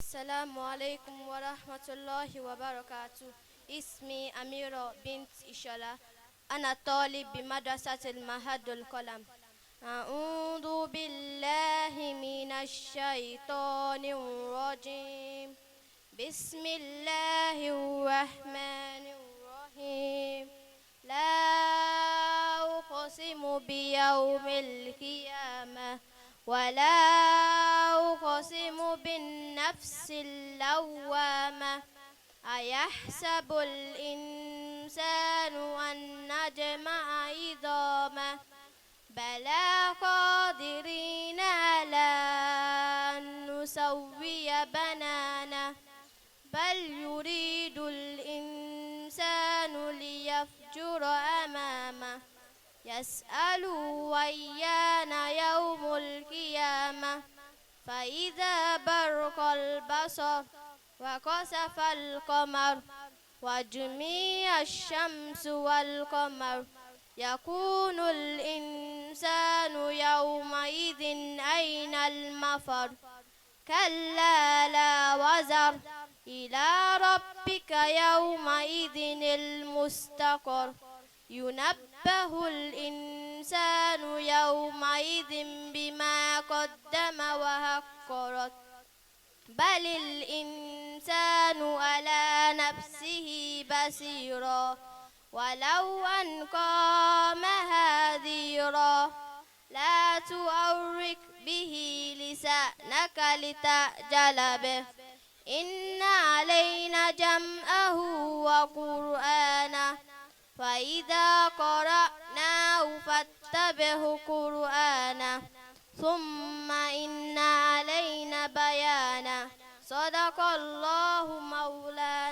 السلام عليكم ورحمة الله وبركاته. اسمي أميرة بنت إشالة. أنا طالب بمدرسة المهد القلم. أعوذ بالله من الشيطان الرجيم. بسم الله الرحمن الرحيم. لا أقسم بيوم القيامة ولا أقسم بالنفس اللوامة. أيحسب الإنسان أن نجمع عظامه بلى قادرين على أن نسوي بنانه بل يريد الإنسان ليفجر أمامه يسأل أيان يوم القيامة فإذا برق البصر وخسف القمر وجميع الشمس والقمر يكون الإنسان يومئذ أين المفر كلا لا وزر إلى ربك يومئذ المستقر ينبه الإنسان يومئذ بما قدم وأخر بل الإنسان على نفسه بصيرا ولو ألقى معاذيرا لا تؤرك به لسانك لتعجل به إن علينا جمعه وقرآنه فإذا قرأناه فاتبع قرآنه ثم إن علينا بيانه صدق الله مولانا.